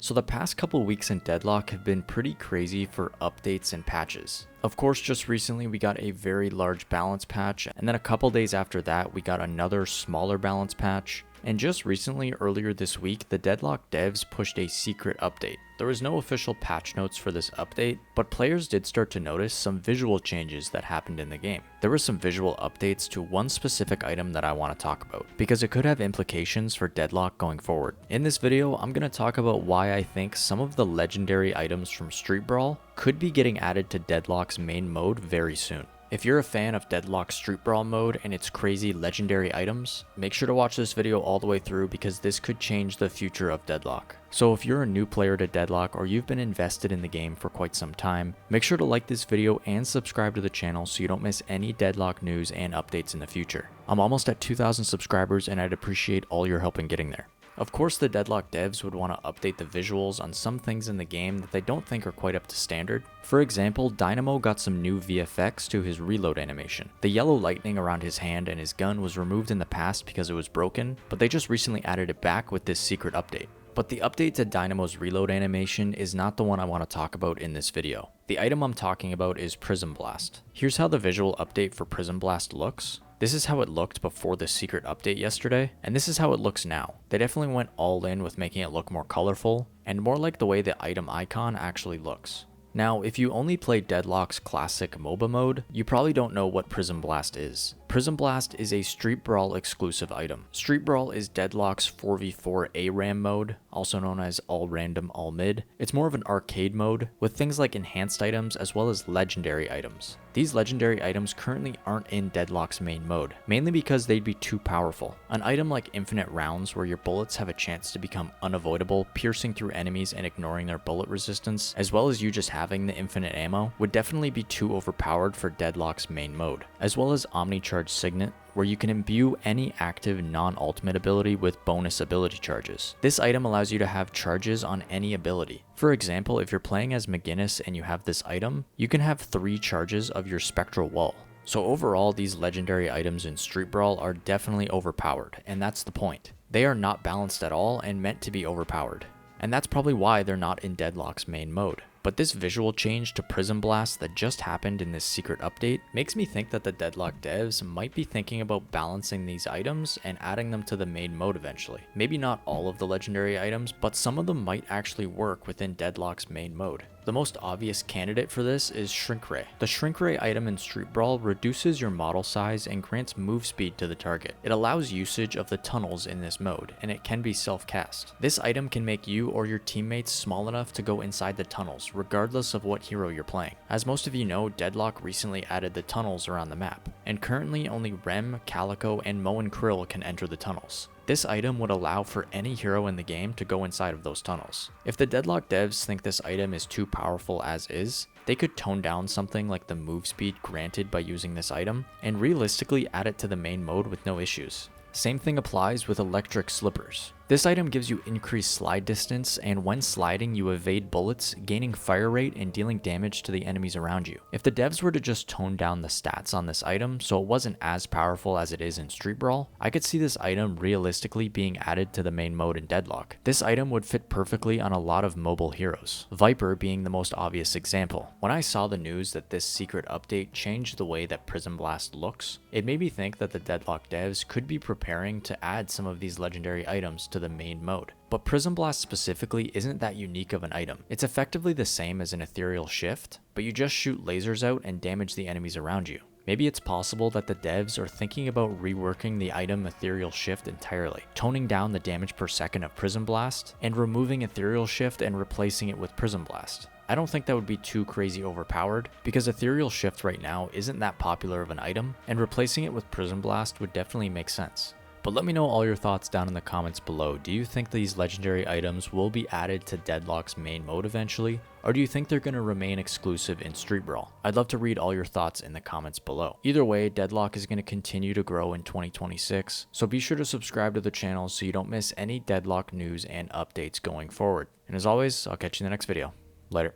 So the past couple weeks in Deadlock have been pretty crazy for updates and patches. Of course, just recently we got a very large balance patch, and then a couple days after that we got another smaller balance patch. And just recently, earlier this week, the Deadlock devs pushed a secret update. There was no official patch notes for this update, but players did start to notice some visual changes that happened in the game. There were some visual updates to one specific item that I want to talk about, because it could have implications for Deadlock going forward. In this video, I'm going to talk about why I think some of the legendary items from Street Brawl could be getting added to Deadlock's main mode very soon. If you're a fan of Deadlock Street Brawl mode and its crazy legendary items, make sure to watch this video all the way through because this could change the future of Deadlock. So if you're a new player to Deadlock or you've been invested in the game for quite some time, make sure to like this video and subscribe to the channel so you don't miss any Deadlock news and updates in the future. I'm almost at 2,000 subscribers and I'd appreciate all your help in getting there. Of course, the Deadlock devs would want to update the visuals on some things in the game that they don't think are quite up to standard. For example, Dynamo got some new VFX to his reload animation. The yellow lightning around his hand and his gun was removed in the past because it was broken, but they just recently added it back with this secret update. But the update to Dynamo's reload animation is not the one I want to talk about in this video. The item I'm talking about is Prism Blast. Here's how the visual update for Prism Blast looks. This is how it looked before the secret update yesterday, and this is how it looks now. They definitely went all in with making it look more colorful, and more like the way the item icon actually looks. Now, if you only play Deadlock's classic MOBA mode, you probably don't know what Prism Blast is. Prism Blast is a Street Brawl exclusive item. Street Brawl is Deadlock's 4v4 ARAM mode, also known as All Random All Mid. It's more of an arcade mode, with things like enhanced items as well as legendary items. These legendary items currently aren't in Deadlock's main mode, mainly because they'd be too powerful. An item like Infinite Rounds, where your bullets have a chance to become unavoidable, piercing through enemies and ignoring their bullet resistance, as well as you just having the infinite ammo, would definitely be too overpowered for Deadlock's main mode. As well as Omnicharge Signet, where you can imbue any active non-ultimate ability with bonus ability charges. This item allows you to have charges on any ability. For example, if you're playing as McGinnis and you have this item, you can have 3 charges of your Spectral Wall. So overall, these legendary items in Street Brawl are definitely overpowered, and that's the point. They are not balanced at all and meant to be overpowered. And that's probably why they're not in Deadlock's main mode. But this visual change to Prism Blast that just happened in this secret update makes me think that the Deadlock devs might be thinking about balancing these items and adding them to the main mode eventually. Maybe not all of the legendary items, but some of them might actually work within Deadlock's main mode. The most obvious candidate for this is Shrink Ray. The Shrink Ray item in Street Brawl reduces your model size and grants move speed to the target. It allows usage of the tunnels in this mode, and it can be self-cast. This item can make you or your teammates small enough to go inside the tunnels, regardless of what hero you're playing. As most of you know, Deadlock recently added the tunnels around the map, and currently only Rem, Calico, and Mo and Krill can enter the tunnels. This item would allow for any hero in the game to go inside of those tunnels. If the Deadlock devs think this item is too powerful as is, they could tone down something like the move speed granted by using this item, and realistically add it to the main mode with no issues. Same thing applies with Electric Slippers. This item gives you increased slide distance, and when sliding you evade bullets, gaining fire rate and dealing damage to the enemies around you. If the devs were to just tone down the stats on this item so it wasn't as powerful as it is in Street Brawl, I could see this item realistically being added to the main mode in Deadlock. This item would fit perfectly on a lot of mobile heroes, Viper being the most obvious example. When I saw the news that this secret update changed the way that Prism Blast looks, it made me think that the Deadlock devs could be preparing to add some of these legendary items to the main mode. But Prism Blast specifically isn't that unique of an item. It's effectively the same as an Ethereal Shift, but you just shoot lasers out and damage the enemies around you. Maybe it's possible that the devs are thinking about reworking the item Ethereal Shift entirely, toning down the damage per second of Prism Blast, and removing Ethereal Shift and replacing it with Prism Blast. I don't think that would be too crazy overpowered, because Ethereal Shift right now isn't that popular of an item, and replacing it with Prism Blast would definitely make sense. But let me know all your thoughts down in the comments below. Do you think these legendary items will be added to Deadlock's main mode eventually? Or do you think they're going to remain exclusive in Street Brawl? I'd love to read all your thoughts in the comments below. Either way, Deadlock is going to continue to grow in 2026, so be sure to subscribe to the channel so you don't miss any Deadlock news and updates going forward. And as always, I'll catch you in the next video. Later.